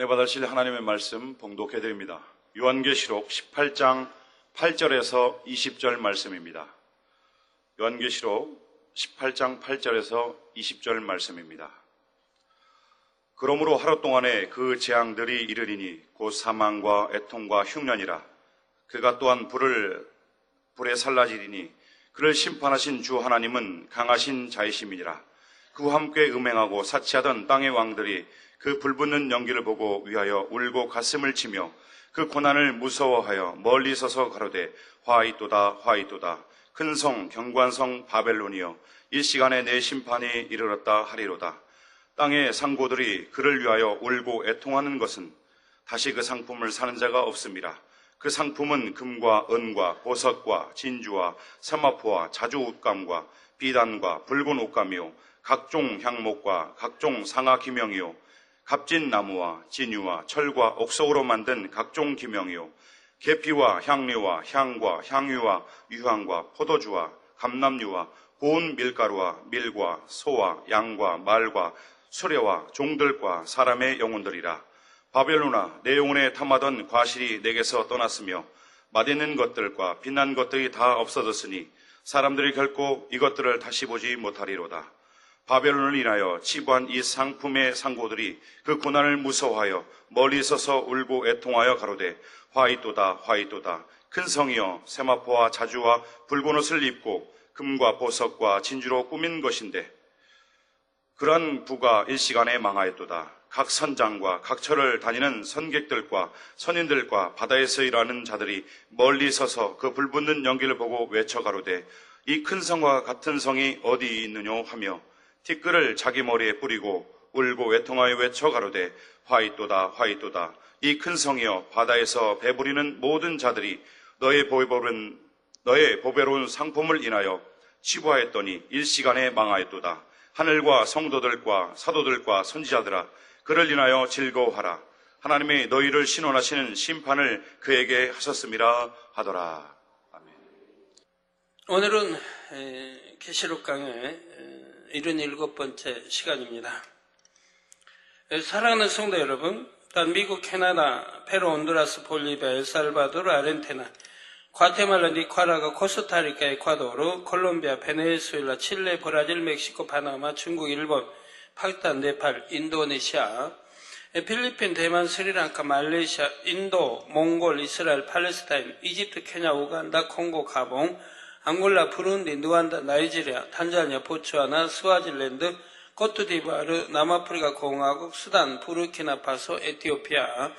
은혜 받으실 하나님의 말씀 봉독해 드립니다. 요한계시록 18장 8절에서 20절 말씀입니다. 요한계시록 18장 8절에서 20절 말씀입니다. 그러므로 하루 동안에 그 재앙들이 이르리니 곧 사망과 애통과 흉년이라. 그가 또한 불에 살라지리니 그를 심판하신 주 하나님은 강하신 자이심이니라. 그와 함께 음행하고 사치하던 땅의 왕들이 그 불붙는 연기를 보고 위하여 울고 가슴을 치며 그 고난을 무서워하여 멀리 서서 가로되 화이또다 화이또다. 큰 성 경관성 바벨론이여 일시간에 내 심판이 이르렀다 하리로다. 땅의 상고들이 그를 위하여 울고 애통하는 것은 다시 그 상품을 사는 자가 없음이라. 그 상품은 금과 은과 보석과 진주와 세마포와 자주 옷감과 비단과 붉은 옷감이요 각종 향목과 각종 상아 기명이요 값진 나무와 진유와 철과 옥석으로 만든 각종 기명이요 계피와 향료와 향과 향유와 유향과 포도주와 감람유와 고운 밀가루와 밀과 소와 양과 말과 수레와 종들과 사람의 영혼들이라. 바벨론아, 내 영혼에 탐하던 과실이 내게서 떠났으며 맛있는 것들과 빛난 것들이 다 없어졌으니 사람들이 결코 이것들을 다시 보지 못하리로다. 바벨론을 인하여 치부한 이 상품의 상고들이 그 고난을 무서워하여 멀리 서서 울고 애통하여 가로되 화이또다 화이또다. 큰 성이여 세마포와 자주와 붉은 옷을 입고 금과 보석과 진주로 꾸민 것인데 그러한 부가 일시간에 망하였도다. 각 선장과 각 처를 다니는 선객들과 선인들과 바다에서 일하는 자들이 멀리 서서 그 불붙는 연기를 보고 외쳐 가로되 이 큰 성과 같은 성이 어디 있느뇨 하며 티끌을 자기 머리에 뿌리고 울고 외통하여 외쳐 가로되 화이또다 화이또다. 이 큰 성이여 바다에서 배부리는 모든 자들이 너의 보배로운 상품을 인하여 치부하였더니 일시간에 망하였도다. 하늘과 성도들과 사도들과 선지자들아 그를 인하여 즐거워하라. 하나님이 너희를 신원하시는 심판을 그에게 하셨음이라 하더라. 아멘. 오늘은 계시록 강의 77번째 시간입니다. 사랑하는 성도 여러분, 또한 미국, 캐나다, 페루, 온두라스, 볼리비아, 엘살바도르, 아르헨티나, 과테말라, 니카라과, 코스타리카, 에콰도르, 콜롬비아, 베네수엘라, 칠레, 브라질, 멕시코, 바나마, 중국, 일본, 파키스탄, 네팔, 인도네시아, 필리핀, 대만, 스리랑카, 말레이시아, 인도, 몽골, 이스라엘, 팔레스타인, 이집트, 케냐, 우간다, 콩고, 가봉, 앙골라, 부룬디, 누안다, 나이지리아, 탄자니아, 보츠와나, 스와질랜드, 코트디부아르, 남아프리카 공화국, 수단, 부르키나파소, 에티오피아,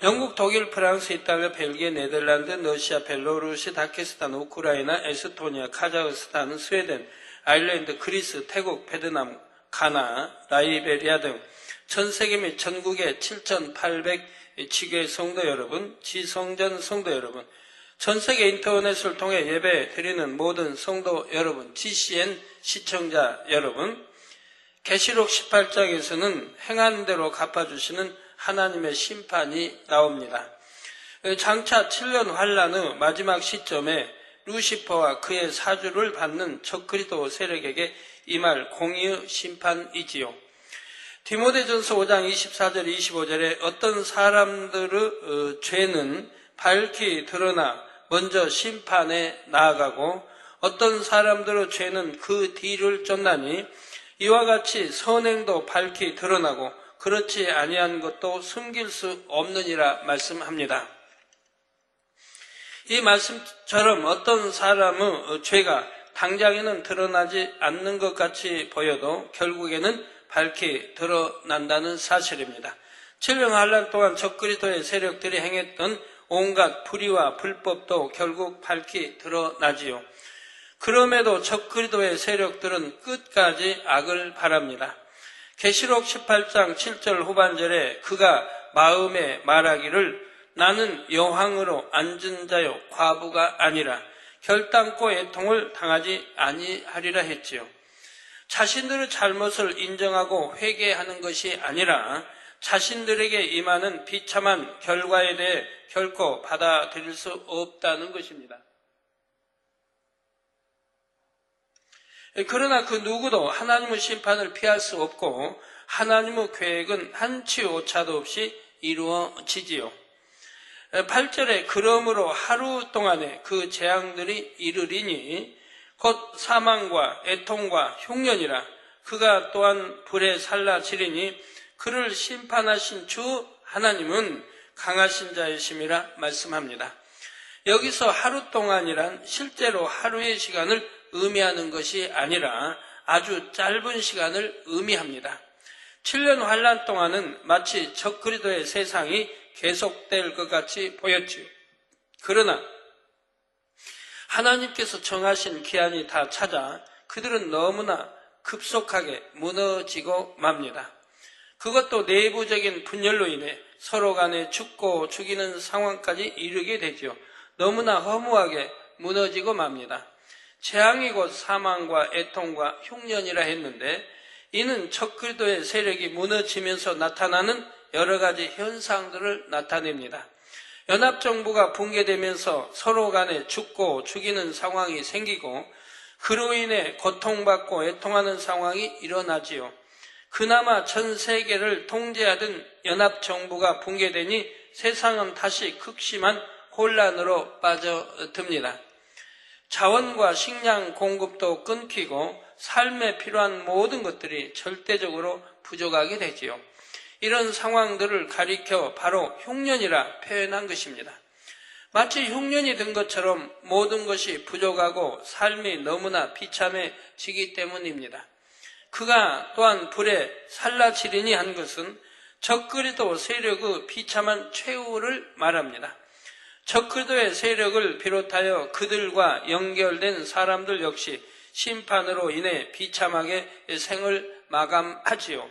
영국, 독일, 프랑스, 이탈리아, 벨기에, 네덜란드, 러시아, 벨로루시, 다케스탄, 우크라이나, 에스토니아, 카자흐스탄, 스웨덴, 아일랜드, 그리스, 태국, 베트남, 가나, 라이베리아 등 전 세계 및 전국의 7,800지교의 성도 여러분, 지성전 성도 여러분, 전 세계 인터넷을 통해 예배 드리는 모든 성도 여러분, GCN 시청자 여러분, 계시록 18장에서는 행한 대로 갚아주시는 하나님의 심판이 나옵니다. 장차 7년 환란 후 마지막 시점에 루시퍼와 그의 사주를 받는 적그리스도 세력에게 임할 공의의 심판이지요. 디모데전서 5장 24절 25절에 어떤 사람들의 죄는 밝히 드러나 먼저 심판에 나아가고 어떤 사람들의 죄는 그 뒤를 쫓나니 이와 같이 선행도 밝히 드러나고 그렇지 아니한 것도 숨길 수 없느니라 말씀합니다. 이 말씀처럼 어떤 사람의 죄가 당장에는 드러나지 않는 것 같이 보여도 결국에는 밝히 드러난다는 사실입니다. 7년 환란 동안 적그리스도의 세력들이 행했던 온갖 불의와 불법도 결국 밝히 드러나지요. 그럼에도 적그리스도의 세력들은 끝까지 악을 바랍니다. 계시록 18장 7절 후반절에 그가 마음에 말하기를 나는 여왕으로 앉은 자요 과부가 아니라 결단코 애통을 당하지 아니하리라 했지요. 자신들의 잘못을 인정하고 회개하는 것이 아니라 자신들에게 임하는 비참한 결과에 대해 결코 받아들일 수 없다는 것입니다. 그러나 그 누구도 하나님의 심판을 피할 수 없고 하나님의 계획은 한치 오차도 없이 이루어지지요. 8절에 그러므로 하루 동안에 그 재앙들이 이르리니 곧 사망과 애통과 흉년이라 그가 또한 불에 살라지리니 그를 심판하신 주 하나님은 강하신 자이심이라 말씀합니다. 여기서 하루 동안이란 실제로 하루의 시간을 의미하는 것이 아니라 아주 짧은 시간을 의미합니다. 7년 환란 동안은 마치 적그리스도의 세상이 계속될 것 같이 보였지요. 그러나 하나님께서 정하신 기한이 다 찾아 그들은 너무나 급속하게 무너지고 맙니다. 그것도 내부적인 분열로 인해 서로 간에 죽고 죽이는 상황까지 이르게 되죠. 너무나 허무하게 무너지고 맙니다. 재앙이 곧 사망과 애통과 흉년이라 했는데 이는 적그리스도의 세력이 무너지면서 나타나는 여러 가지 현상들을 나타냅니다. 연합정부가 붕괴되면서 서로 간에 죽고 죽이는 상황이 생기고 그로 인해 고통받고 애통하는 상황이 일어나지요. 그나마 전 세계를 통제하던 연합정부가 붕괴되니 세상은 다시 극심한 혼란으로 빠져듭니다. 자원과 식량 공급도 끊기고 삶에 필요한 모든 것들이 절대적으로 부족하게 되지요. 이런 상황들을 가리켜 바로 흉년이라 표현한 것입니다. 마치 흉년이 든 것처럼 모든 것이 부족하고 삶이 너무나 비참해지기 때문입니다. 그가 또한 불에 살라지리니 한 것은 적그리스도 세력의 비참한 최후를 말합니다. 적그리스도의 세력을 비롯하여 그들과 연결된 사람들 역시 심판으로 인해 비참하게 생을 마감하지요.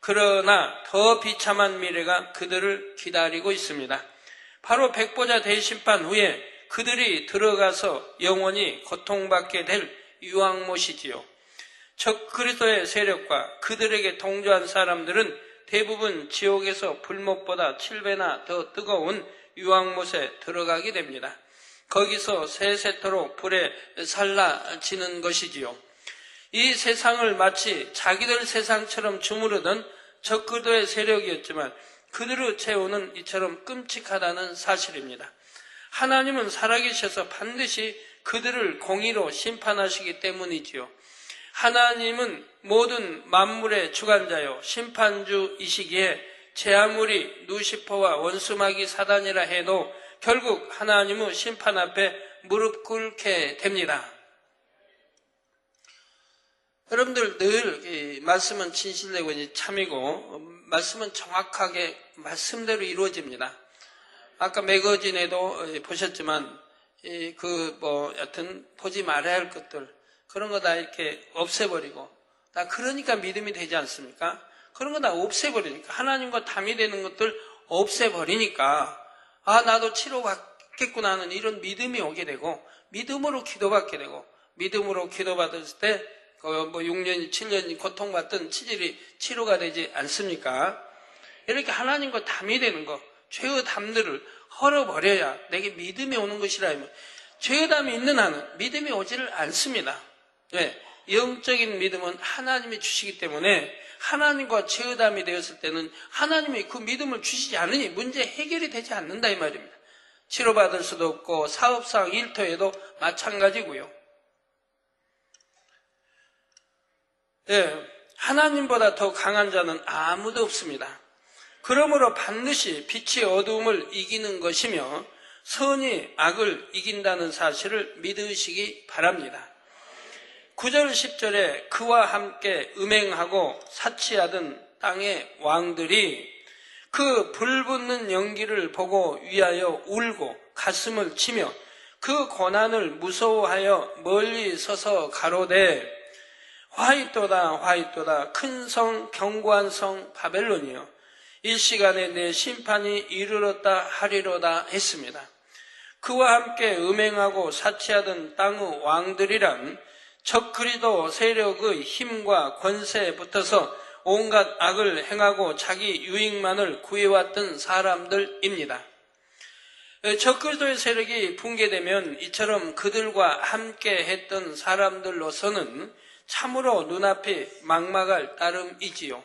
그러나 더 비참한 미래가 그들을 기다리고 있습니다. 바로 백보자 대심판 후에 그들이 들어가서 영원히 고통받게 될 유황못이지요. 적그리스도의 세력과 그들에게 동조한 사람들은 대부분 지옥에서 불못보다 7배나 더 뜨거운 유황못에 들어가게 됩니다. 거기서 세세토록 불에 살라지는 것이지요. 이 세상을 마치 자기들 세상처럼 주무르던 적그리스도의 세력이었지만 그들의 최후는 이처럼 끔찍하다는 사실입니다. 하나님은 살아계셔서 반드시 그들을 공의로 심판하시기 때문이지요. 하나님은 모든 만물의 주관자요 심판주이시기에 제 아무리 누시퍼와 원수마귀 사단이라 해도 결국 하나님의 심판 앞에 무릎 꿇게 됩니다. 여러분들 늘 이 말씀은 진실되고 참이고 말씀은 정확하게 말씀대로 이루어집니다. 아까 매거진에도 보셨지만 여튼 보지 말아야 할 것들 그런 거 다 이렇게 없애버리고 다 그러니까 믿음이 되지 않습니까? 그런 거 다 없애버리니까 하나님과 담이 되는 것들 없애버리니까 나도 치료받겠구나 하는 이런 믿음이 오게 되고 믿음으로 기도받게 되고 믿음으로 기도받았을 때 6년, 7년 고통받던 치질이 치료가 되지 않습니까? 이렇게 하나님과 담이 되는 거, 죄의 담들을 헐어버려야 내게 믿음이 오는 것이라 하면 죄의 담이 있는 한은 믿음이 오지를 않습니다. 왜? 영적인 믿음은 하나님이 주시기 때문에 하나님과 죄의 담이 되었을 때는 하나님이 그 믿음을 주시지 않으니 문제 해결이 되지 않는다 이 말입니다. 치료받을 수도 없고 사업상 일터에도 마찬가지고요. 하나님보다 더 강한 자는 아무도 없습니다. 그러므로 반드시 빛이 어두움을 이기는 것이며 선이 악을 이긴다는 사실을 믿으시기 바랍니다. 9절 10절에 그와 함께 음행하고 사치하던 땅의 왕들이 그 불붙는 연기를 보고 위하여 울고 가슴을 치며 그 고난을 무서워하여 멀리 서서 가로되 화이또다 화이또다 큰 성 견고한 성 바벨론이여 일시간에 내 심판이 이르렀다 하리로다 했습니다. 그와 함께 음행하고 사치하던 땅의 왕들이란 적그리스도 세력의 힘과 권세에 붙어서 온갖 악을 행하고 자기 유익만을 구해왔던 사람들입니다. 적그리스도의 세력이 붕괴되면 이처럼 그들과 함께 했던 사람들로서는 참으로 눈앞이 막막할 따름이지요.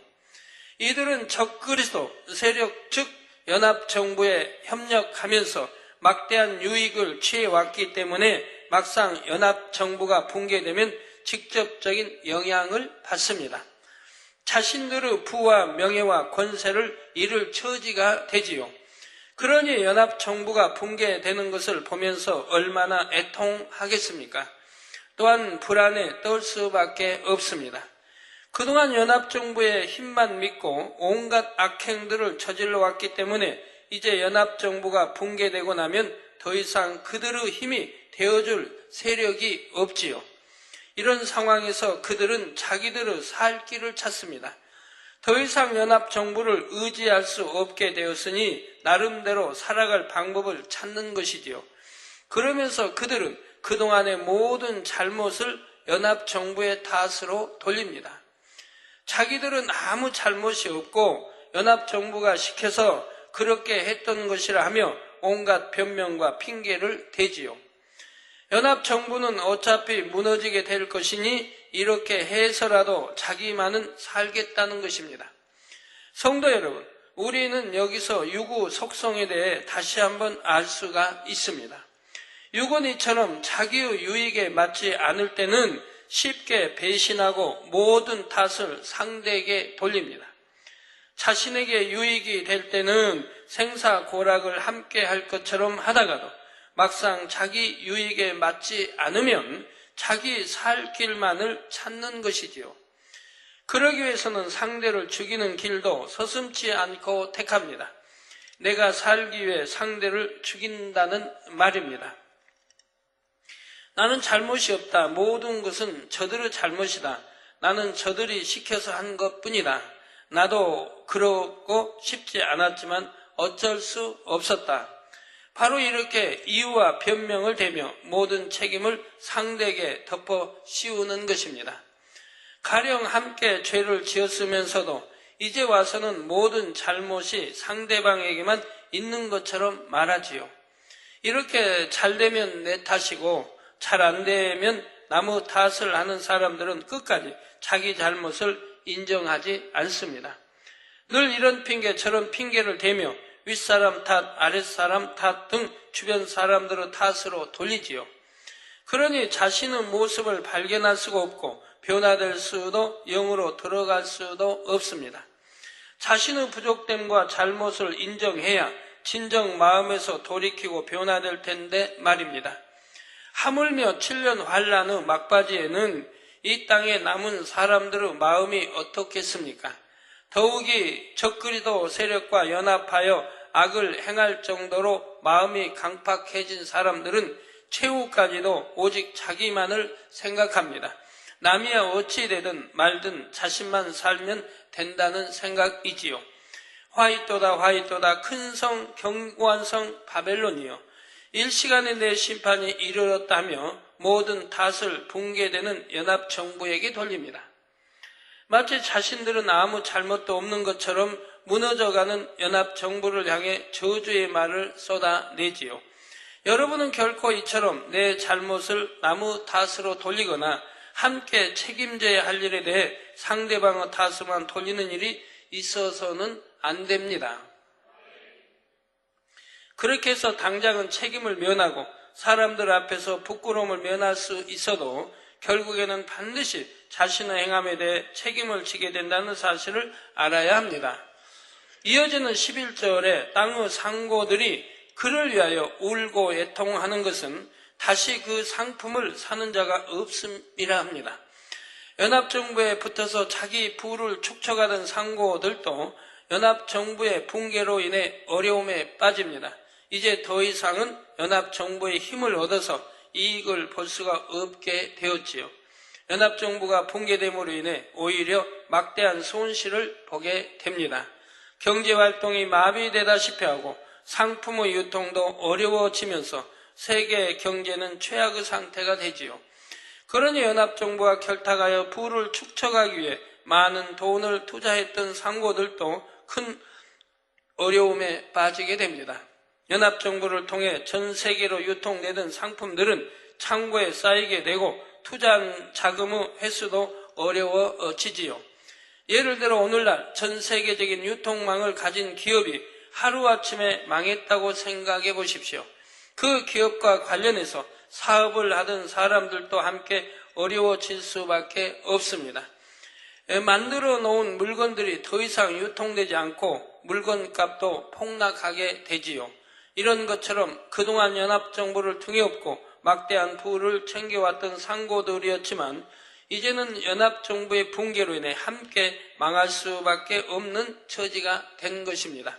이들은 적그리스도 세력 즉 연합정부에 협력하면서 막대한 유익을 취해왔기 때문에 막상 연합정부가 붕괴되면 직접적인 영향을 받습니다. 자신들의 부와 명예와 권세를 잃을 처지가 되지요. 그러니 연합정부가 붕괴되는 것을 보면서 얼마나 애통하겠습니까? 또한 불안에 떨 수밖에 없습니다. 그동안 연합정부의 힘만 믿고 온갖 악행들을 저질러 왔기 때문에 이제 연합정부가 붕괴되고 나면 더 이상 그들의 힘이 되어줄 세력이 없지요. 이런 상황에서 그들은 자기들의 살 길을 찾습니다. 더 이상 연합정부를 의지할 수 없게 되었으니 나름대로 살아갈 방법을 찾는 것이지요. 그러면서 그들은 그동안의 모든 잘못을 연합정부의 탓으로 돌립니다. 자기들은 아무 잘못이 없고 연합정부가 시켜서 그렇게 했던 것이라 하며 온갖 변명과 핑계를 대지요. 연합정부는 어차피 무너지게 될 것이니 이렇게 해서라도 자기만은 살겠다는 것입니다. 성도 여러분, 우리는 여기서 유구 속성에 대해 다시 한번 알 수가 있습니다. 유고는 이처럼 자기의 유익에 맞지 않을 때는 쉽게 배신하고 모든 탓을 상대에게 돌립니다. 자신에게 유익이 될 때는 생사고락을 함께 할 것처럼 하다가도 막상 자기 유익에 맞지 않으면 자기 살 길만을 찾는 것이지요. 그러기 위해서는 상대를 죽이는 길도 서슴지 않고 택합니다. 내가 살기 위해 상대를 죽인다는 말입니다. 나는 잘못이 없다. 모든 것은 저들의 잘못이다. 나는 저들이 시켜서 한 것뿐이다. 나도 그러고 싶지 않았지만 어쩔 수 없었다. 바로 이렇게 이유와 변명을 대며 모든 책임을 상대에게 덮어 씌우는 것입니다. 가령 함께 죄를 지었으면서도 이제 와서는 모든 잘못이 상대방에게만 있는 것처럼 말하지요. 이렇게 잘 되면 내 탓이고 잘 안 되면 남의 탓을 하는 사람들은 끝까지 자기 잘못을 인정하지 않습니다. 늘 이런 핑계 저런 핑계를 대며 윗사람 탓, 아랫사람 탓 등 주변 사람들의 탓으로 돌리지요. 그러니 자신의 모습을 발견할 수가 없고 변화될 수도 영으로 들어갈 수도 없습니다. 자신의 부족됨과 잘못을 인정해야 진정 마음에서 돌이키고 변화될 텐데 말입니다. 하물며 7년 환란의 막바지에는 이 땅에 남은 사람들의 마음이 어떻겠습니까? 더욱이 적그리도 세력과 연합하여 악을 행할 정도로 마음이 강팍해진 사람들은 최후까지도 오직 자기만을 생각합니다. 남이야 어찌 되든 말든 자신만 살면 된다는 생각이지요. 화이또다 화이또다 큰 성 견고한 성 바벨론이요. 일시간에 내 심판이 이르렀다며 모든 탓을 붕괴되는 연합정부에게 돌립니다. 마치 자신들은 아무 잘못도 없는 것처럼 무너져가는 연합정부를 향해 저주의 말을 쏟아내지요. 여러분은 결코 이처럼 내 잘못을 남의 탓으로 돌리거나 함께 책임져야 할 일에 대해 상대방의 탓으로만 돌리는 일이 있어서는 안 됩니다. 그렇게 해서 당장은 책임을 면하고 사람들 앞에서 부끄러움을 면할 수 있어도 결국에는 반드시 자신의 행함에 대해 책임을 지게 된다는 사실을 알아야 합니다. 이어지는 11절에 땅의 상고들이 그를 위하여 울고 애통하는 것은 다시 그 상품을 사는 자가 없음이라 합니다. 연합정부에 붙어서 자기 부를 축적하던 상고들도 연합정부의 붕괴로 인해 어려움에 빠집니다. 이제 더 이상은 연합정부의 힘을 얻어서 이익을 볼 수가 없게 되었지요. 연합정부가 붕괴됨으로 인해 오히려 막대한 손실을 보게 됩니다. 경제활동이 마비되다시피 하고 상품의 유통도 어려워지면서 세계 경제는 최악의 상태가 되지요. 그러니 연합정부가 결탁하여 부를 축적하기 위해 많은 돈을 투자했던 상고들도 큰 어려움에 빠지게 됩니다. 연합정부를 통해 전 세계로 유통되던 상품들은 창고에 쌓이게 되고 투자한 자금의 회수도 어려워지지요. 예를 들어 오늘날 전 세계적인 유통망을 가진 기업이 하루아침에 망했다고 생각해 보십시오. 그 기업과 관련해서 사업을 하던 사람들도 함께 어려워질 수밖에 없습니다. 만들어 놓은 물건들이 더 이상 유통되지 않고 물건값도 폭락하게 되지요. 이런 것처럼 그동안 연합정부를 등에 업고 막대한 부를 챙겨왔던 상고들이었지만 이제는 연합정부의 붕괴로 인해 함께 망할 수밖에 없는 처지가 된 것입니다.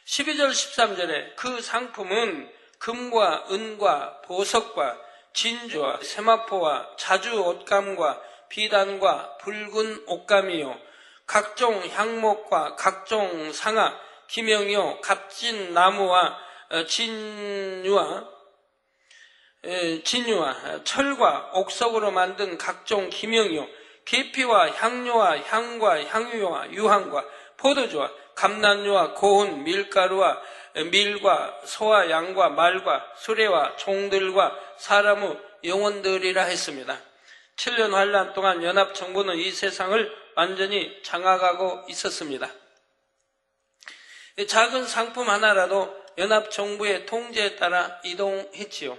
12절 13절에 그 상품은 금과 은과 보석과 진주와 세마포와 자주 옷감과 비단과 붉은 옷감이요 각종 향목과 각종 상아 기명이요 값진 나무와 진유와 철과 옥석으로 만든 각종 기명이요 계피와 향료와 향과 향유와 유향과 포도주와 감난유와 고운 밀가루와 밀과 소와 양과 말과 수레와 종들과 사람의 영혼들이라 했습니다. 7년 환란 동안 연합정부는 이 세상을 완전히 장악하고 있었습니다. 작은 상품 하나라도 연합정부의 통제에 따라 이동했지요.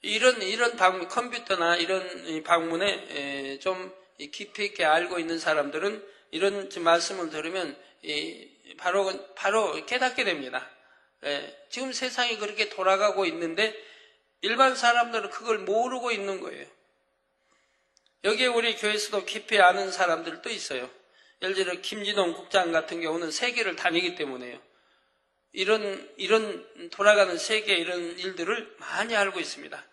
이런 방문, 컴퓨터나 이런 방문에 좀 깊이 있게 알고 있는 사람들은 이런 말씀을 들으면 바로 깨닫게 됩니다. 지금 세상이 그렇게 돌아가고 있는데 일반 사람들은 그걸 모르고 있는 거예요. 여기에 우리 교회에서도 깊이 아는 사람들도 있어요. 예를 들어 김진동 국장 같은 경우는 세계를 다니기 때문에요. 이런 돌아가는 세계 이런 일들을 많이 알고 있습니다.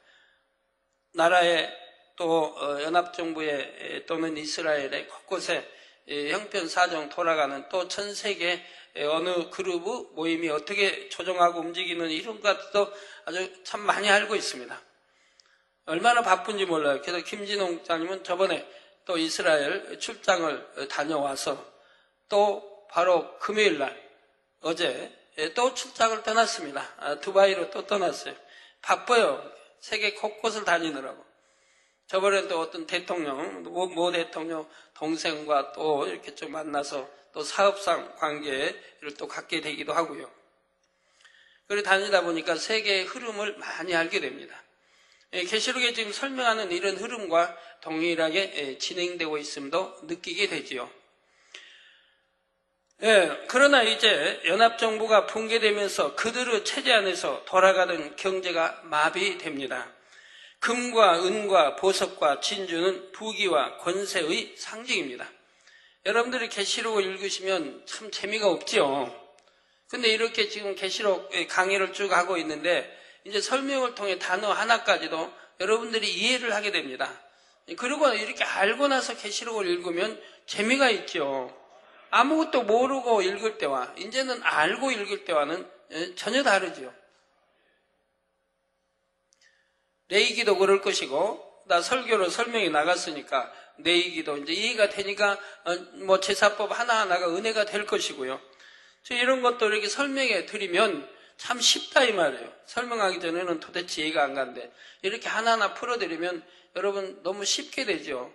나라에 또 연합정부에 또는 이스라엘에 곳곳에 형편사정 돌아가는 또 전 세계 어느 그룹의 모임이 어떻게 조정하고 움직이는 이런 것도 아주 참 많이 알고 있습니다. 얼마나 바쁜지 몰라요. 그래서 김진홍 장님은 저번에 또 이스라엘 출장을 다녀와서 또 바로 금요일날 어제 또 출장을 떠났습니다. 두바이로 또 떠났어요. 바빠요. 세계 곳곳을 다니느라고. 저번에 또 어떤 대통령, 모 대통령 동생과 또 이렇게 좀 만나서 또 사업상 관계를 또 갖게 되기도 하고요. 그리고 다니다 보니까 세계의 흐름을 많이 알게 됩니다. 계시록에 지금 설명하는 이런 흐름과 동일하게 진행되고 있음도 느끼게 되지요. 그러나 이제 연합정부가 붕괴되면서 그들의 체제 안에서 돌아가는 경제가 마비됩니다. 금과 은과 보석과 진주는 부귀와 권세의 상징입니다. 여러분들이 계시록을 읽으시면 참 재미가 없지요. 근데 이렇게 지금 계시록 강의를 쭉 하고 있는데 이제 설명을 통해 단어 하나까지도 여러분들이 이해를 하게 됩니다. 그리고 이렇게 알고 나서 계시록을 읽으면 재미가 있죠. 아무것도 모르고 읽을 때와 이제는 알고 읽을 때와는 전혀 다르죠. 레이기도 그럴 것이고 나 설교로 설명이 나갔으니까 레이기도 이제 이해가 되니까 뭐 제사법 하나하나가 은혜가 될 것이고요. 이런 것도 이렇게 설명해 드리면 참 쉽다 이 말이에요. 설명하기 전에는 도대체 이해가 안 가는데 이렇게 하나하나 풀어드리면 여러분 너무 쉽게 되죠.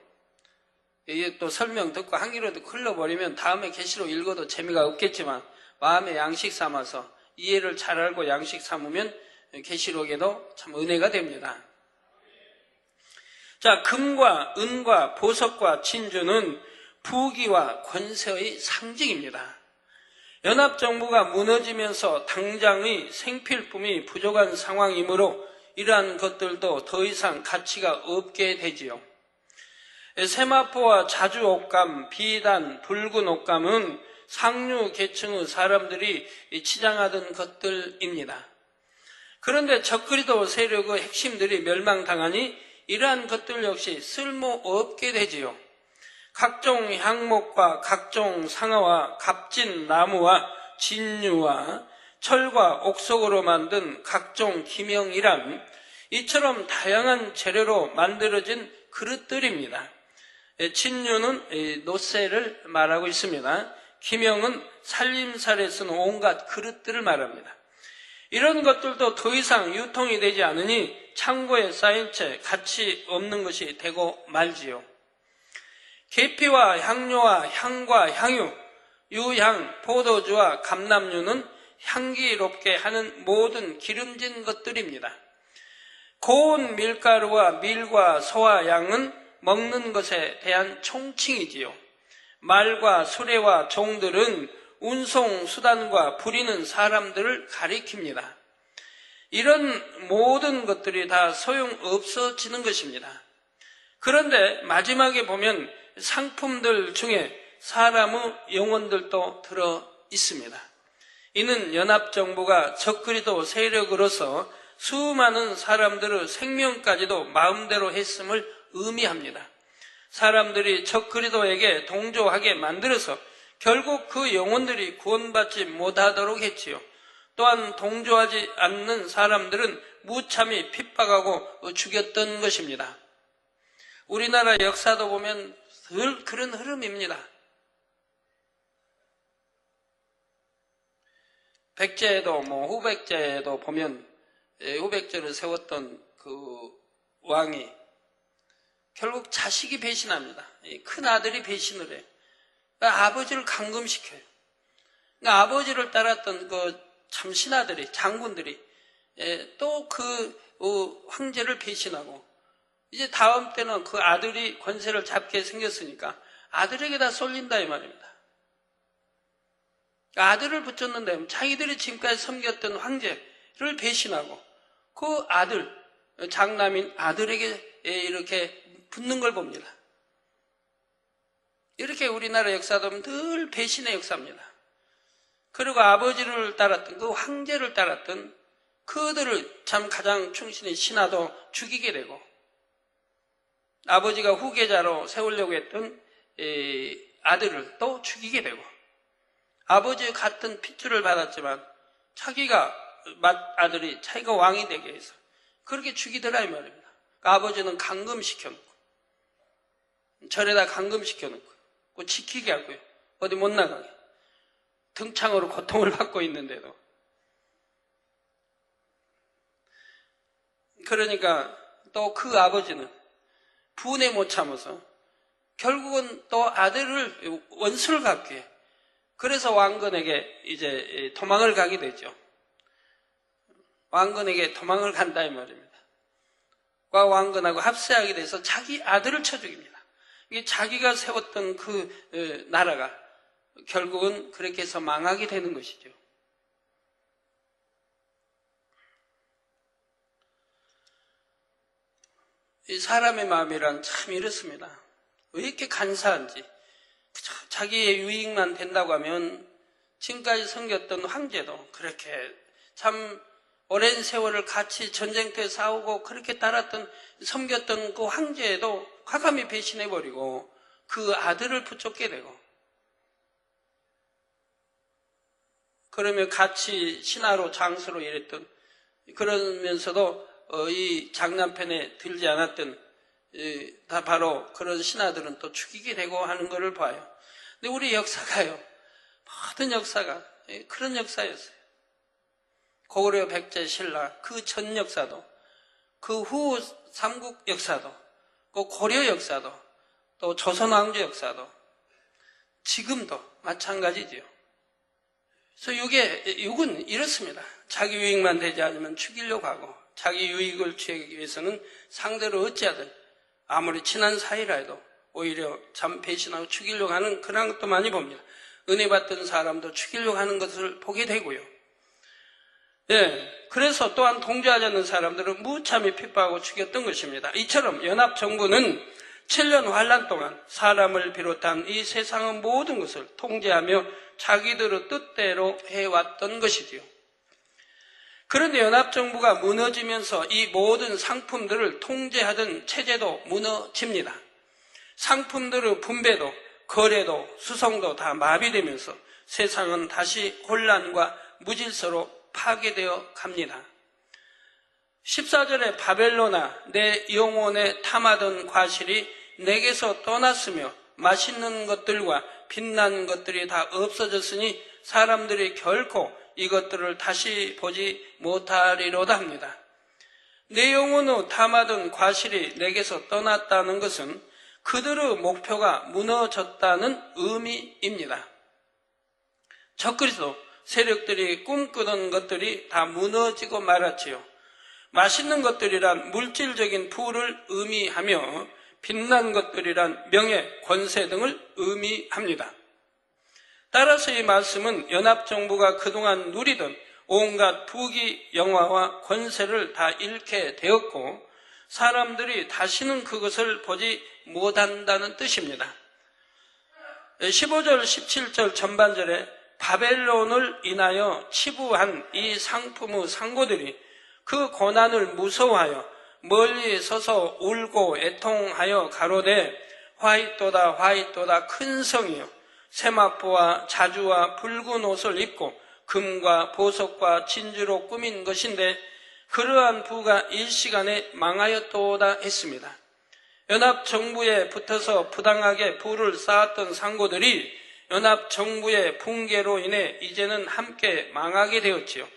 이게 또 설명 듣고 한 귀로 듣고 흘러버리면 다음에 계시록 읽어도 재미가 없겠지만 마음의 양식 삼아서 이해를 잘 알고 양식 삼으면 계시록에도 참 은혜가 됩니다. 자, 금과 은과 보석과 진주는 부귀와 권세의 상징입니다. 연합정부가 무너지면서 당장의 생필품이 부족한 상황이므로 이러한 것들도 더 이상 가치가 없게 되지요. 세마포와 자주 옷감, 비단, 붉은 옷감은 상류 계층의 사람들이 치장하던 것들입니다. 그런데 적그리도 세력의 핵심들이 멸망당하니 이러한 것들 역시 쓸모없게 되지요. 각종 향목과 각종 상아와 값진 나무와 진유와 철과 옥석으로 만든 각종 기명이란 이처럼 다양한 재료로 만들어진 그릇들입니다. 진유는 노쇠를 말하고 있습니다. 기명은 살림살에 쓰는 온갖 그릇들을 말합니다. 이런 것들도 더 이상 유통이 되지 않으니 창고에 쌓인 채 가치 없는 것이 되고 말지요. 계피와 향료와 향과 향유, 유향, 포도주와 감람류는 향기롭게 하는 모든 기름진 것들입니다. 고운 밀가루와 밀과 소와 양은 먹는 것에 대한 총칭이지요. 말과 수레와 종들은 운송수단과 부리는 사람들을 가리킵니다. 이런 모든 것들이 다 소용없어지는 것입니다. 그런데 마지막에 보면 상품들 중에 사람의 영혼들도 들어 있습니다. 이는 연합정부가 적그리도 세력으로서 수많은 사람들의 생명까지도 마음대로 했음을 의미합니다. 사람들이 적그리도에게 동조하게 만들어서 결국 그 영혼들이 구원받지 못하도록 했지요. 또한 동조하지 않는 사람들은 무참히 핍박하고 죽였던 것입니다. 우리나라 역사도 보면 늘 그런 흐름입니다. 백제에도 후백제에도 보면 후백제를 세웠던 그 왕이 결국 자식이 배신합니다. 큰 아들이 배신을 해요. 그러니까 아버지를 감금시켜요. 그러니까 아버지를 따랐던 그 참 신하들이, 장군들이 또 그 황제를 배신하고 이제 다음 때는 그 아들이 권세를 잡게 생겼으니까 아들에게 다 쏠린다 이 말입니다. 아들을 붙였는데 자기들이 지금까지 섬겼던 황제를 배신하고 그 아들, 장남인 아들에게 이렇게 붙는 걸 봅니다. 이렇게 우리나라 역사도 늘 배신의 역사입니다. 그리고 아버지를 따랐던 그 황제를 따랐던 그들을 참 가장 충신인 신하도 죽이게 되고 아버지가 후계자로 세우려고 했던 아들을 또 죽이게 되고 아버지의 같은 핏줄을 받았지만 자기가 아들이 자기가 왕이 되게 해서 그렇게 죽이더라 이 말입니다. 그러니까 아버지는 감금시켜놓고 절에다 감금시켜놓고 지키게 하고요. 어디 못 나가게. 등창으로 고통을 받고 있는데도. 그러니까 또 그 아버지는 분에 못 참아서 결국은 또 아들을 원수를 갚게 해요. 그래서 왕건에게 이제 도망을 가게 되죠. 왕건에게 도망을 간다 이 말입니다. 왕건하고 합세하게 돼서 자기 아들을 쳐 죽입니다. 이게 자기가 세웠던 그 나라가 결국은 그렇게 해서 망하게 되는 것이죠. 이 사람의 마음이란 참 이렇습니다. 왜 이렇게 간사한지. 자기의 유익만 된다고 하면 지금까지 섬겼던 황제도 그렇게 참 오랜 세월을 같이 전쟁터에 싸우고 그렇게 따랐던 섬겼던 그 황제도 과감히 배신해버리고 그 아들을 붙잡게 되고 그러면 같이 신하로 장수로 일했던 그러면서도 이 장남편에 들지 않았던 다 바로 그런 신하들은 또 죽이게 되고 하는 것을 봐요. 근데 우리 역사가요. 모든 역사가 그런 역사였어요. 고구려 백제 신라 그 전 역사도 그 후 삼국 역사도 그 고려 역사도 또 조선 왕조 역사도 지금도 마찬가지지요. 그래서 육은 이렇습니다. 자기 유익만 되지 않으면 죽이려고 하고 자기 유익을 취하기 위해서는 상대를 어찌하든 아무리 친한 사이라 해도 오히려 참 배신하고 죽이려고 하는 그런 것도 많이 봅니다. 은혜 받던 사람도 죽이려고 하는 것을 보게 되고요. 그래서 또한 동조하지 않는 사람들은 무참히 핍박하고 죽였던 것입니다. 이처럼 연합정부는 7년 환란 동안 사람을 비롯한 이 세상의 모든 것을 통제하며 자기들의 뜻대로 해왔던 것이지요. 그런데 연합정부가 무너지면서 이 모든 상품들을 통제하던 체제도 무너집니다. 상품들의 분배도 거래도 수송도 다 마비되면서 세상은 다시 혼란과 무질서로 파괴되어 갑니다. 14절에 바벨론아 내 영혼에 탐하던 과실이 내게서 떠났으며 맛있는 것들과 빛난 것들이 다 없어졌으니 사람들이 결코 이것들을 다시 보지 못하리로다 합니다. 내 영혼의 탐하던 과실이 내게서 떠났다는 것은 그들의 목표가 무너졌다는 의미입니다. 적그리스도 세력들이 꿈꾸던 것들이 다 무너지고 말았지요. 맛있는 것들이란 물질적인 부를 의미하며 빛난 것들이란 명예, 권세 등을 의미합니다. 따라서 이 말씀은 연합정부가 그동안 누리던 온갖 부귀, 영화와 권세를 다 잃게 되었고 사람들이 다시는 그것을 보지 못한다는 뜻입니다. 15절, 17절 전반절에 바벨론을 인하여 치부한 이 상품의 상고들이 그 고난을 무서워하여 멀리 서서 울고 애통하여 가로되 화이또다 화이또다 큰 성이여 세마포와 자주와 붉은 옷을 입고 금과 보석과 진주로 꾸민 것인데 그러한 부가 일시간에 망하였도다 했습니다. 연합정부에 붙어서 부당하게 부를 쌓았던 상고들이 연합정부의 붕괴로 인해 이제는 함께 망하게 되었지요.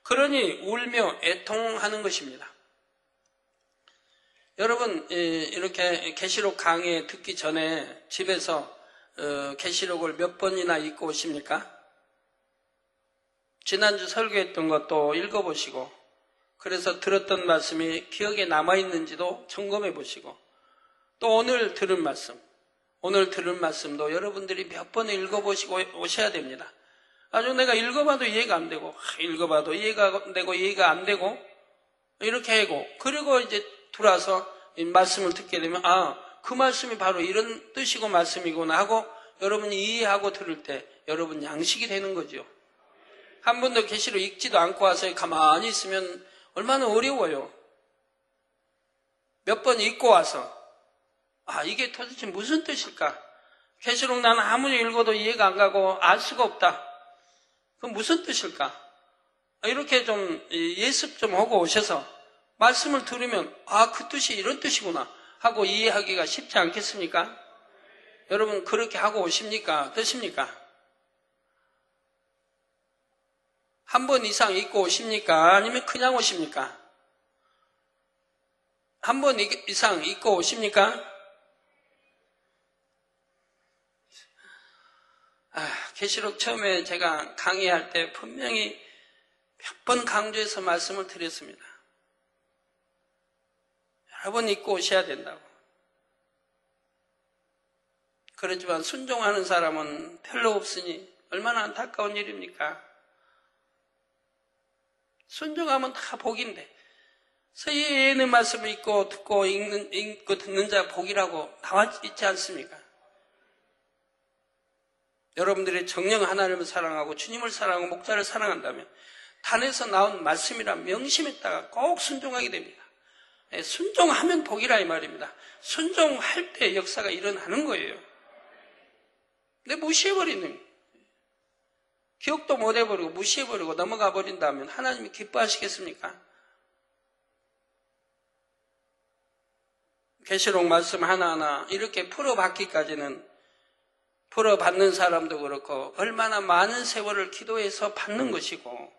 그러니 울며 애통하는 것입니다. 여러분 이렇게 계시록 강의 듣기 전에 집에서 계시록을 몇 번이나 읽고 오십니까? 지난주 설교했던 것도 읽어보시고 그래서 들었던 말씀이 기억에 남아있는지도 점검해 보시고 또 오늘 들은 말씀도 여러분들이 몇 번을 읽어보시고 오셔야 됩니다. 아주 내가 읽어봐도 이해가 안 되고 읽어봐도 이해가 안 되고 이해가 안 되고 이렇게 하고 그리고 이제 들어와서 이 말씀을 듣게 되면 그 말씀이 바로 이런 뜻이고 말씀이구나 하고 여러분이 이해하고 들을 때 여러분 양식이 되는 거죠. 한 번도 계시록 읽지도 않고 와서 가만히 있으면 얼마나 어려워요. 몇 번 읽고 와서 이게 도대체 무슨 뜻일까? 계시록 나는 아무리 읽어도 이해가 안 가고 알 수가 없다. 그건 무슨 뜻일까? 이렇게 좀 예습 좀 하고 오셔서 말씀을 들으면 그 뜻이 이런 뜻이구나 하고 이해하기가 쉽지 않겠습니까? 여러분 그렇게 하고 오십니까? 어떠십니까? 한 번 이상 읽고 오십니까? 아니면 그냥 오십니까? 한 번 이상 읽고 오십니까? 계시록 처음에 제가 강의할 때 분명히 몇 번 강조해서 말씀을 드렸습니다. 여러 번 읽고 오셔야 된다고. 그렇지만 순종하는 사람은 별로 없으니 얼마나 안타까운 일입니까? 순종하면 다 복인데 서예의 말씀을 읽고 듣고 읽고 듣는 자 복이라고 나와 있지 않습니까? 여러분들이 정녕 하나님을 사랑하고 주님을 사랑하고 목자를 사랑한다면 단에서 나온 말씀이란 명심했다가 꼭 순종하게 됩니다. 순종하면 복이라 이 말입니다. 순종할 때 역사가 일어나는 거예요. 근데 무시해버리는 기억도 못 해버리고 무시해버리고 넘어가 버린다면 하나님이 기뻐하시겠습니까? 계시록 말씀 하나하나 이렇게 풀어받기까지는 풀어받는 사람도 그렇고 얼마나 많은 세월을 기도해서 받는 것이고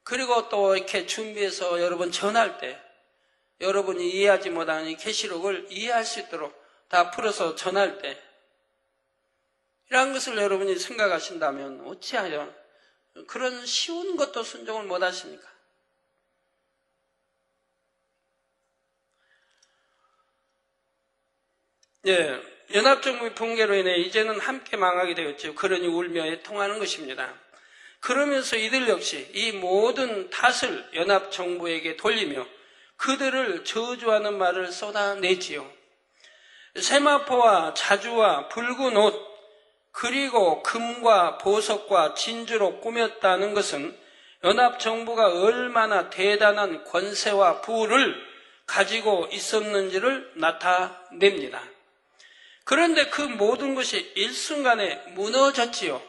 그리고 또 이렇게 준비해서 여러분 전할 때 여러분이 이해하지 못하는 이 계시록을 이해할 수 있도록 다 풀어서 전할 때 이러한 것을 여러분이 생각하신다면 어찌하여 그런 쉬운 것도 순종을 못 하십니까? 연합정부의 붕괴로 인해 이제는 함께 망하게 되었죠. 그러니 울며 애통하는 것입니다. 그러면서 이들 역시 이 모든 탓을 연합정부에게 돌리며 그들을 저주하는 말을 쏟아내지요. 세마포와 자주와 붉은 옷 그리고 금과 보석과 진주로 꾸몄다는 것은 연합정부가 얼마나 대단한 권세와 부를 가지고 있었는지를 나타냅니다. 그런데 그 모든 것이 일순간에 무너졌지요.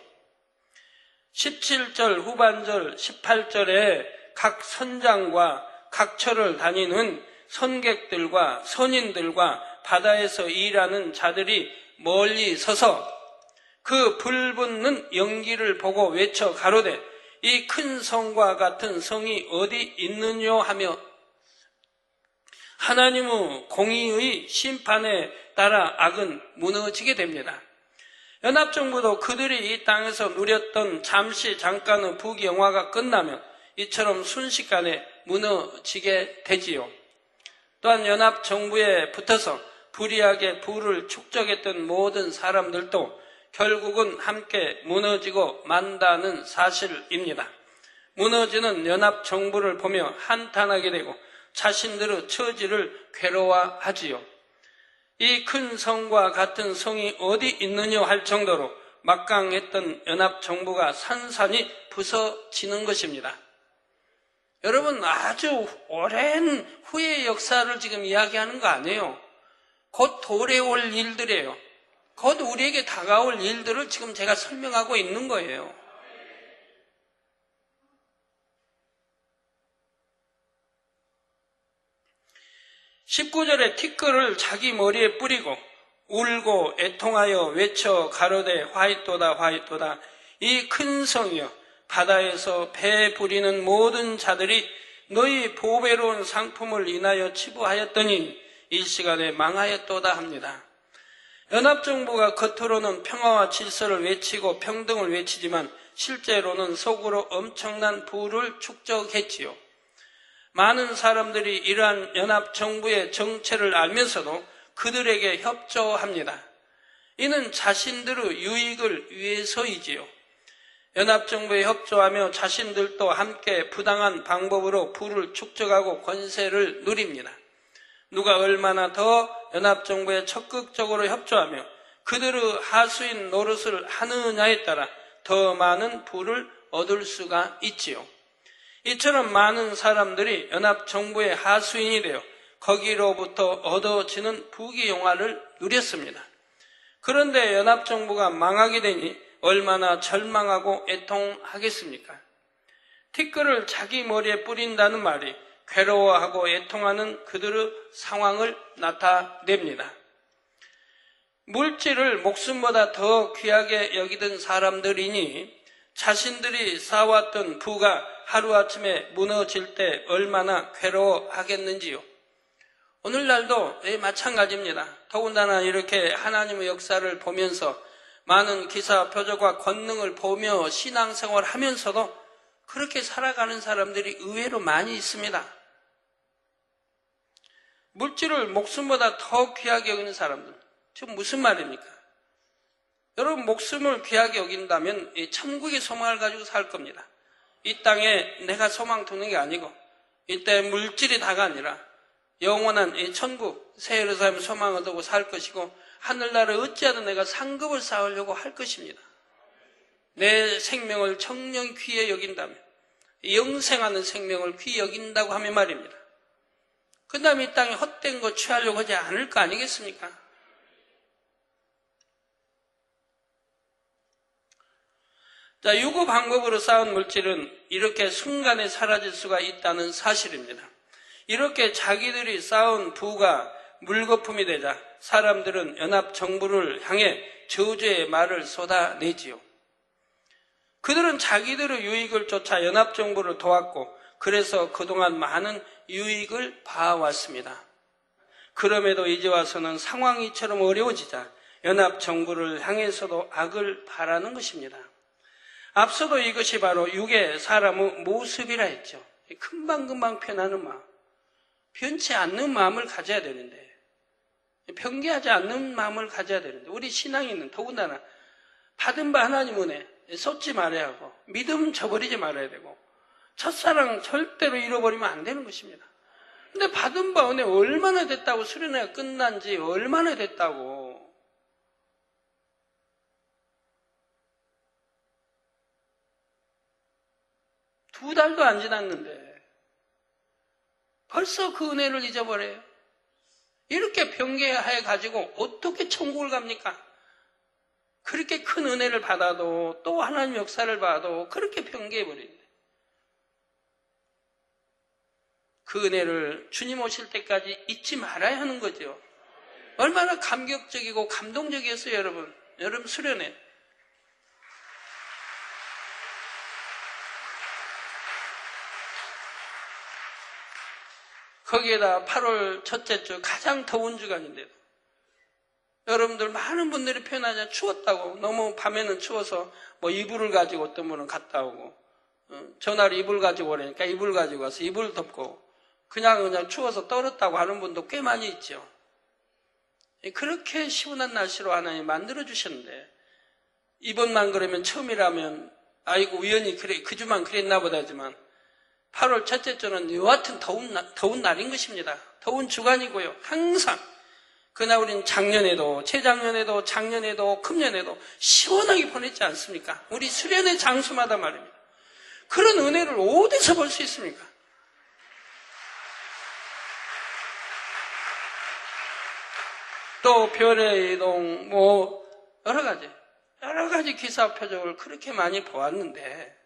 17절 후반절 18절에 각 선장과 각처를 다니는 선객들과 선인들과 바다에서 일하는 자들이 멀리 서서 그 불붙는 연기를 보고 외쳐 가로되 이 큰 성과 같은 성이 어디 있느뇨 하며 하나님의 공의의 심판에 따라 악은 무너지게 됩니다. 연합정부도 그들이 이 땅에서 누렸던 잠깐의 부귀영화가 끝나면 이처럼 순식간에 무너지게 되지요. 또한 연합정부에 붙어서 불의하게 부를 축적했던 모든 사람들도 결국은 함께 무너지고 만다는 사실입니다. 무너지는 연합정부를 보며 한탄하게 되고 자신들의 처지를 괴로워하지요. 이 큰 성과 같은 성이 어디 있느냐 할 정도로 막강했던 연합정부가 산산이 부서지는 것입니다. 여러분, 아주 오랜 후의 역사를 지금 이야기하는 거 아니에요. 곧 도래올 일들이에요. 곧 우리에게 다가올 일들을 지금 제가 설명하고 있는 거예요. (19절에) 티끌을 자기 머리에 뿌리고 울고 애통하여 외쳐 가로되 화이토다 화이토다. 이 큰 성이여, 바다에서 배 부리는 모든 자들이 너희 보배로운 상품을 인하여 치부하였더니 이 시간에 망하였도다 합니다. 연합정부가 겉으로는 평화와 질서를 외치고 평등을 외치지만 실제로는 속으로 엄청난 부를 축적했지요. 많은 사람들이 이러한 연합정부의 정체를 알면서도 그들에게 협조합니다. 이는 자신들의 유익을 위해서이지요. 연합정부에 협조하며 자신들도 함께 부당한 방법으로 부를 축적하고 권세를 누립니다. 누가 얼마나 더 연합정부에 적극적으로 협조하며 그들의 하수인 노릇을 하느냐에 따라 더 많은 부를 얻을 수가 있지요. 이처럼 많은 사람들이 연합정부의 하수인이 되어 거기로부터 얻어지는 부귀영화를 누렸습니다. 그런데 연합정부가 망하게 되니 얼마나 절망하고 애통하겠습니까? 티끌을 자기 머리에 뿌린다는 말이 괴로워하고 애통하는 그들의 상황을 나타냅니다. 물질을 목숨보다 더 귀하게 여기던 사람들이니 자신들이 쌓아왔던 부가 하루아침에 무너질 때 얼마나 괴로워하겠는지요. 오늘날도 마찬가지입니다. 더군다나 이렇게 하나님의 역사를 보면서 많은 기사, 표적과 권능을 보며 신앙생활을 하면서도 그렇게 살아가는 사람들이 의외로 많이 있습니다. 물질을 목숨보다 더 귀하게 여기는 사람들, 지금 무슨 말입니까? 여러분, 목숨을 귀하게 여긴다면 천국의 소망을 가지고 살 겁니다. 이 땅에 내가 소망 두는 게 아니고 이때 물질이 다가 아니라 영원한 이 천국 새 예루살렘 소망을 두고 살 것이고 하늘나라에 어찌하든 내가 상급을 쌓으려고 할 것입니다. 내 생명을 정녕 귀히 여긴다면, 영생하는 생명을 귀히 여긴다고 하면 말입니다. 그 다음에 이 땅에 헛된 거 취하려고 하지 않을 거 아니겠습니까? 자, 유구 방법으로 쌓은 물질은 이렇게 순간에 사라질 수가 있다는 사실입니다. 이렇게 자기들이 쌓은 부가 물거품이 되자 사람들은 연합정부를 향해 저주의 말을 쏟아내지요. 그들은 자기들의 유익을 쫓아 연합정부를 도왔고 그래서 그동안 많은 유익을 봐왔습니다. 그럼에도 이제 와서는 상황이 이처럼 어려워지자 연합정부를 향해서도 악을 바라는 것입니다. 앞서도 이것이 바로 육의 사람의 모습이라 했죠. 금방금방 변하는 마음, 변치 않는 마음을 가져야 되는데, 변개하지 않는 마음을 가져야 되는데, 우리 신앙인은 더군다나 받은 바 하나님 은혜 쏟지 말아야 하고 믿음 저버리지 말아야 되고 첫사랑 절대로 잃어버리면 안 되는 것입니다. 근데 받은 바 은혜 얼마나 됐다고, 수련회가 끝난 지 얼마나 됐다고. 두 달도 안 지났는데 벌써 그 은혜를 잊어버려요. 이렇게 변개해 가지고 어떻게 천국을 갑니까? 그렇게 큰 은혜를 받아도 또 하나님 역사를 봐도 그렇게 변개해버리는데, 그 은혜를 주님 오실 때까지 잊지 말아야 하는 거죠. 얼마나 감격적이고 감동적이었어요, 여러분. 여러분 수련회. 거기에다 8월 첫째 주 가장 더운 주간인데도 여러분들 많은 분들이 표현하자 추웠다고. 너무 밤에는 추워서 뭐 이불을 가지고 어떤 분은 갔다 오고, 전화로 이불 가지고 오라니까 이불 가지고 와서 이불 덮고, 그냥 추워서 떨었다고 하는 분도 꽤 많이 있죠. 그렇게 시원한 날씨로 하나님 만들어 주셨는데, 이번만 그러면 처음이라면 아이고 우연히 그래 그 주만 그랬나 보다지만 8월 첫째 주는 여하튼 더운 날인 것입니다. 더운 주간이고요. 항상 그러나 우리는 작년에도 재작년에도 작년에도 금년에도 시원하게 보냈지 않습니까? 우리 수련의 장수마다 말입니다. 그런 은혜를 어디서 볼 수 있습니까? 또 별의 이동 뭐 여러 가지 기사 표적을 그렇게 많이 보았는데,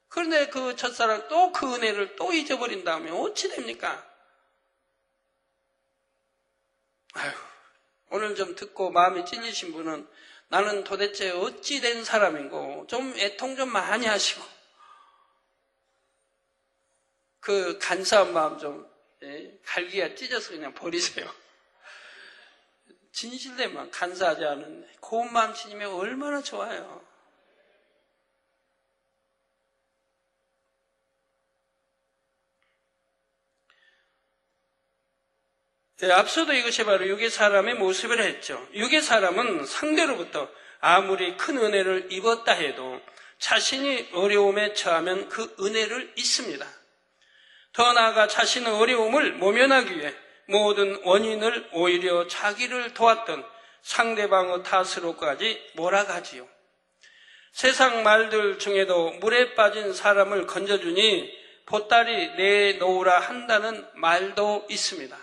그런데 그 첫사랑 또 그 은혜를 또 잊어버린다면 어찌 됩니까? 아휴, 오늘 좀 듣고 마음이 찔리신 분은 나는 도대체 어찌 된 사람인고 좀 애통 좀 많이 하시고, 그 간사한 마음 좀 갈기가 찢어서 그냥 버리세요. 진실되만 간사하지 않은 고운 마음 지니면 얼마나 좋아요. 앞서도 이것이 바로 육의 사람의 모습을 했죠. 육의 사람은 상대로부터 아무리 큰 은혜를 입었다 해도 자신이 어려움에 처하면 그 은혜를 잊습니다. 더 나아가 자신의 어려움을 모면하기 위해 모든 원인을 오히려 자기를 도왔던 상대방의 탓으로까지 몰아가지요. 세상 말들 중에도 물에 빠진 사람을 건져주니 보따리 내놓으라 한다는 말도 있습니다.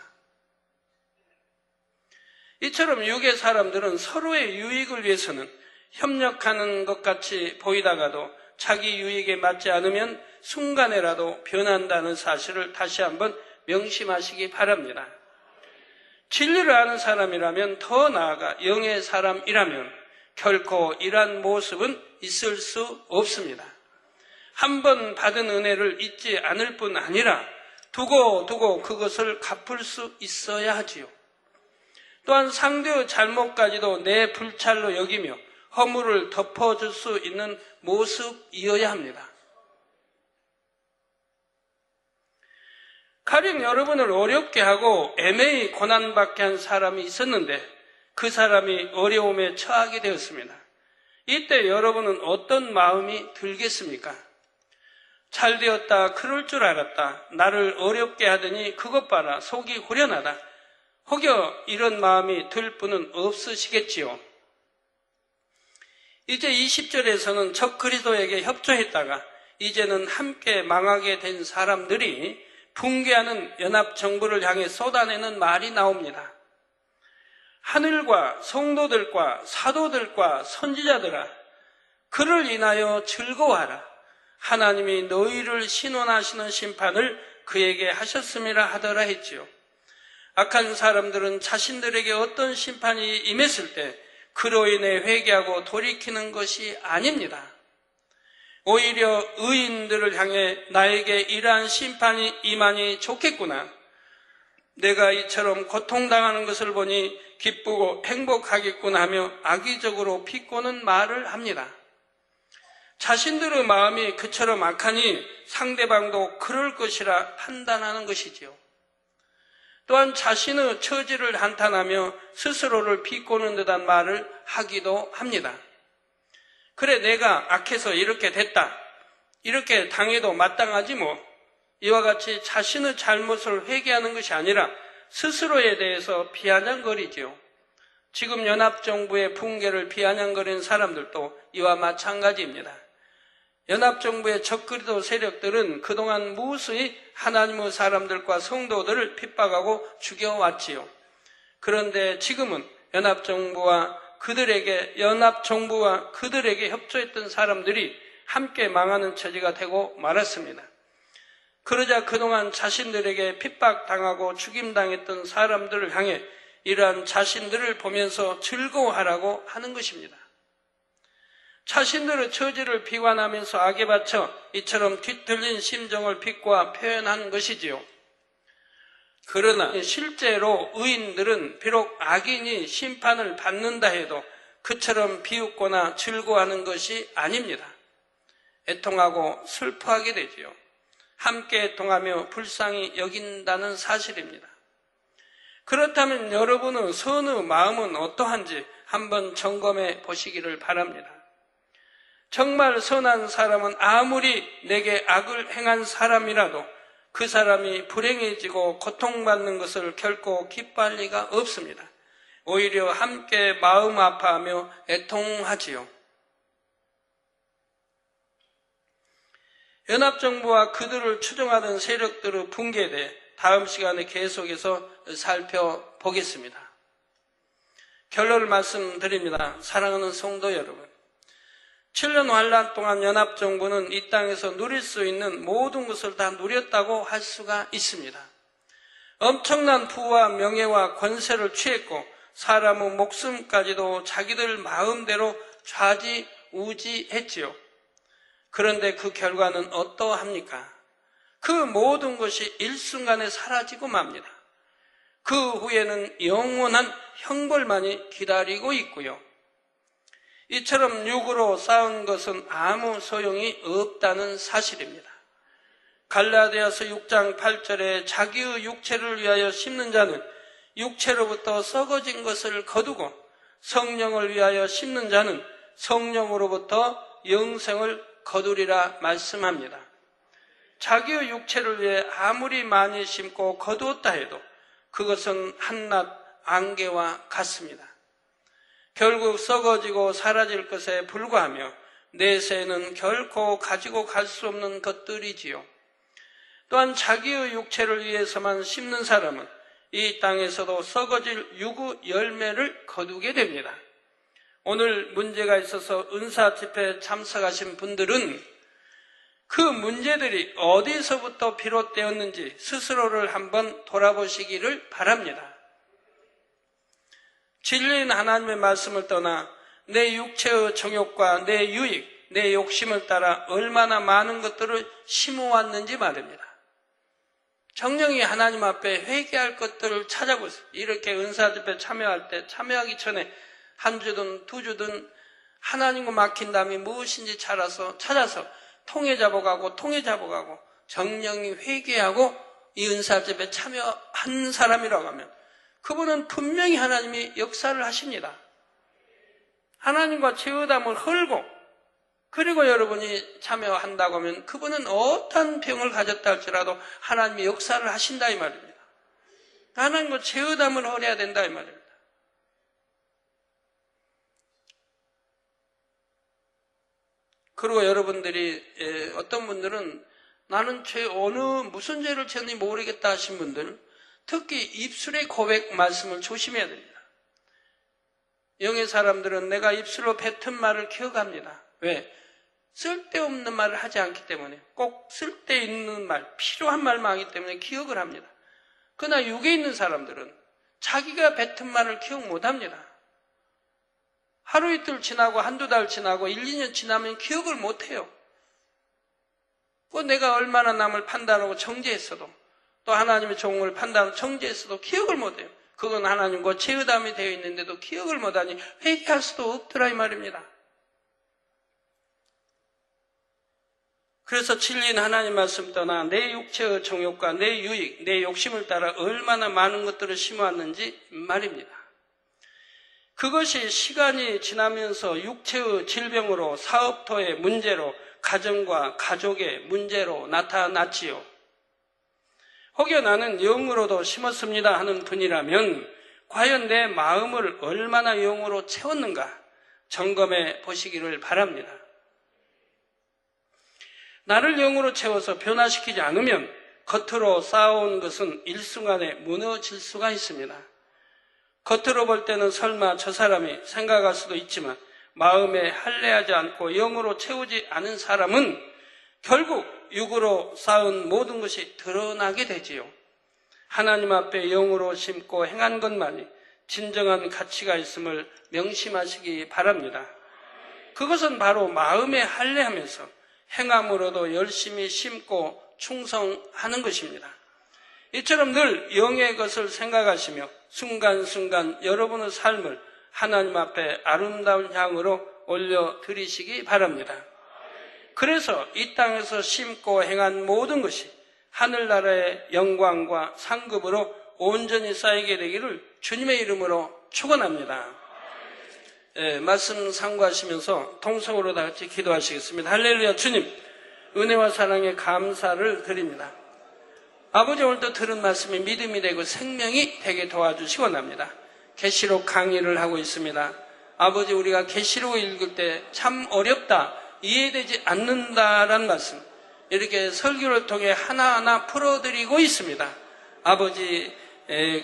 이처럼 육의 사람들은 서로의 유익을 위해서는 협력하는 것 같이 보이다가도 자기 유익에 맞지 않으면 순간에라도 변한다는 사실을 다시 한번 명심하시기 바랍니다. 진리를 아는 사람이라면, 더 나아가 영의 사람이라면 결코 이러한 모습은 있을 수 없습니다. 한 번 받은 은혜를 잊지 않을 뿐 아니라 두고 그것을 갚을 수 있어야 하지요. 또한 상대의 잘못까지도 내 불찰로 여기며 허물을 덮어줄 수 있는 모습이어야 합니다. 가령 여러분을 어렵게 하고 애매히 고난받게 한 사람이 있었는데 그 사람이 어려움에 처하게 되었습니다. 이때 여러분은 어떤 마음이 들겠습니까? 잘 되었다, 그럴 줄 알았다, 나를 어렵게 하더니 그것 봐라, 속이 후련하다, 혹여 이런 마음이 들 분은 없으시겠지요. 이제 20절에서는 적 그리스도에게 협조했다가 이제는 함께 망하게 된 사람들이 붕괴하는 연합정부를 향해 쏟아내는 말이 나옵니다. 하늘과 성도들과 사도들과 선지자들아, 그를 인하여 즐거워하라. 하나님이 너희를 신원하시는 심판을 그에게 하셨음이라 하더라 했지요. 악한 사람들은 자신들에게 어떤 심판이 임했을 때 그로 인해 회개하고 돌이키는 것이 아닙니다. 오히려 의인들을 향해 나에게 이러한 심판이 임하니 좋겠구나, 내가 이처럼 고통당하는 것을 보니 기쁘고 행복하겠구나 하며 악의적으로 비꼬는 말을 합니다. 자신들의 마음이 그처럼 악하니 상대방도 그럴 것이라 판단하는 것이지요. 또한 자신의 처지를 한탄하며 스스로를 비꼬는 듯한 말을 하기도 합니다. 그래, 내가 악해서 이렇게 됐다, 이렇게 당해도 마땅하지 뭐, 이와 같이 자신의 잘못을 회개하는 것이 아니라 스스로에 대해서 비아냥거리지요. 지금 연합정부의 붕괴를 비아냥거리는 사람들도 이와 마찬가지입니다. 연합정부의 적그리스도 세력들은 그동안 무수히 하나님의 사람들과 성도들을 핍박하고 죽여왔지요. 그런데 지금은 연합정부와 그들에게 협조했던 사람들이 함께 망하는 처지가 되고 말았습니다. 그러자 그동안 자신들에게 핍박당하고 죽임당했던 사람들을 향해 이러한 자신들을 보면서 즐거워하라고 하는 것입니다. 자신들의 처지를 비관하면서 악에 바쳐 이처럼 뒤틀린 심정을 비꼬아 표현한 것이지요. 그러나 실제로 의인들은 비록 악인이 심판을 받는다 해도 그처럼 비웃거나 즐거워하는 것이 아닙니다. 애통하고 슬퍼하게 되지요. 함께 애통하며 불쌍히 여긴다는 사실입니다. 그렇다면 여러분의 선의 마음은 어떠한지 한번 점검해 보시기를 바랍니다. 정말 선한 사람은 아무리 내게 악을 행한 사람이라도 그 사람이 불행해지고 고통받는 것을 결코 기뻐할 리가 없습니다. 오히려 함께 마음 아파하며 애통하지요. 연합정부와 그들을 추종하던 세력들의 붕괴에 대해 다음 시간에 계속해서 살펴보겠습니다. 결론을 말씀드립니다. 사랑하는 성도 여러분, 7년 환란 동안 연합정부는 이 땅에서 누릴 수 있는 모든 것을 다 누렸다고 할 수가 있습니다. 엄청난 부와 명예와 권세를 취했고 사람의 목숨까지도 자기들 마음대로 좌지우지했지요. 그런데 그 결과는 어떠합니까? 그 모든 것이 일순간에 사라지고 맙니다. 그 후에는 영원한 형벌만이 기다리고 있고요. 이처럼 육으로 싸운 것은 아무 소용이 없다는 사실입니다. 갈라디아서 6장 8절에 자기의 육체를 위하여 심는 자는 육체로부터 썩어진 것을 거두고 성령을 위하여 심는 자는 성령으로부터 영생을 거두리라 말씀합니다. 자기의 육체를 위해 아무리 많이 심고 거두었다 해도 그것은 한낱 안개와 같습니다. 결국 썩어지고 사라질 것에 불과하며 내세에는 결코 가지고 갈 수 없는 것들이지요. 또한 자기의 육체를 위해서만 심는 사람은 이 땅에서도 썩어질 유구 열매를 거두게 됩니다. 오늘 문제가 있어서 은사 집회에 참석하신 분들은 그 문제들이 어디서부터 비롯되었는지 스스로를 한번 돌아보시기를 바랍니다. 진리인 하나님의 말씀을 떠나 내 육체의 정욕과 내 유익, 내 욕심을 따라 얼마나 많은 것들을 심어왔는지 말입니다. 정령이 하나님 앞에 회개할 것들을 찾아보세요. 이렇게 은사집회 참여할 때 참여하기 전에 한 주든 두 주든 하나님과 막힌 담이 무엇인지 찾아서 통해 잡아가고 정령이 회개하고 이 은사집에 참여한 사람이라고 하면 그분은 분명히 하나님이 역사를 하십니다. 하나님과 죄의담을 헐고 그리고 여러분이 참여한다고 하면 그분은 어떤 병을 가졌다 할지라도 하나님이 역사를 하신다 이 말입니다. 하나님과 죄의담을 헐어야 된다 이 말입니다. 그리고 여러분들이 어떤 분들은 나는 무슨 죄를 지었는지 모르겠다 하신 분들, 특히 입술의 고백 말씀을 조심해야 됩니다. 영의 사람들은 내가 입술로 뱉은 말을 기억합니다. 왜? 쓸데없는 말을 하지 않기 때문에, 꼭 쓸데있는 말, 필요한 말만 하기 때문에 기억을 합니다. 그러나 육에 있는 사람들은 자기가 뱉은 말을 기억 못합니다. 하루 이틀 지나고 한두 달 지나고 1, 2년 지나면 기억을 못해요. 내가 얼마나 남을 판단하고 정죄했어도 또 하나님의 종을 판단하고 정죄했어도 기억을 못해요. 그건 하나님과 죄의담이 되어 있는데도 기억을 못하니 회개할 수도 없더라 이 말입니다. 그래서 진리인 하나님 말씀 떠나 내 육체의 정욕과 내 유익, 내 욕심을 따라 얼마나 많은 것들을 심어왔는지 말입니다. 그것이 시간이 지나면서 육체의 질병으로 사업토의 문제로 가정과 가족의 문제로 나타났지요. 혹여 나는 영으로도 심었습니다 하는 분이라면 과연 내 마음을 얼마나 영으로 채웠는가 점검해 보시기를 바랍니다. 나를 영으로 채워서 변화시키지 않으면 겉으로 쌓아온 것은 일순간에 무너질 수가 있습니다. 겉으로 볼 때는 설마 저 사람이 생각할 수도 있지만 마음에 할례하지 않고 영으로 채우지 않은 사람은 결국 육으로 쌓은 모든 것이 드러나게 되지요. 하나님 앞에 영으로 심고 행한 것만이 진정한 가치가 있음을 명심하시기 바랍니다. 그것은 바로 마음에 할례하면서 행함으로도 열심히 심고 충성하는 것입니다. 이처럼 늘 영의 것을 생각하시며 순간순간 여러분의 삶을 하나님 앞에 아름다운 향으로 올려드리시기 바랍니다. 그래서 이 땅에서 심고 행한 모든 것이 하늘나라의 영광과 상급으로 온전히 쌓이게 되기를 주님의 이름으로 축원합니다. 말씀 상고하시면서 통성으로 다 같이 기도하시겠습니다. 할렐루야. 주님, 은혜와 사랑에 감사를 드립니다. 아버지, 오늘도 들은 말씀이 믿음이 되고 생명이 되게 도와주시기 원합니다. 계시록 강의를 하고 있습니다. 아버지, 우리가 계시록 읽을 때 참 어렵다, 이해되지 않는다라는 말씀, 이렇게 설교를 통해 하나하나 풀어드리고 있습니다. 아버지,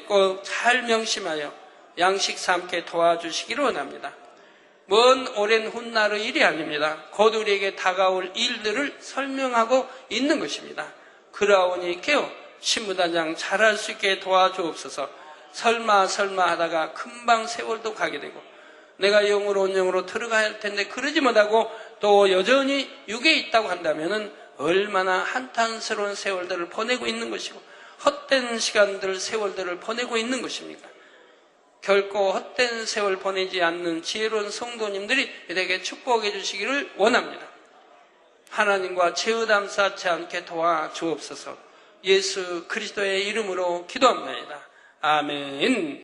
꼭 잘 명심하여 양식 삼게 도와주시기를 원합니다. 먼 오랜 훗날의 일이 아닙니다. 곧 우리에게 다가올 일들을 설명하고 있는 것입니다. 그러하오니 깨어 신무단장 잘할 수 있게 도와주옵소서. 설마 하다가 금방 세월도 가게 되고 내가 영으로 온 영으로 들어가야 할 텐데 그러지 못하고 또 여전히 육에 있다고 한다면 얼마나 한탄스러운 세월들을 보내고 있는 것이고 헛된 시간들, 세월들을 보내고 있는 것입니까? 결코 헛된 세월 보내지 않는 지혜로운 성도님들이 우리에게 축복해 주시기를 원합니다. 하나님과 죄의담 쌓지 않게 도와주옵소서. 예수 그리스도의 이름으로 기도합니다. 아멘.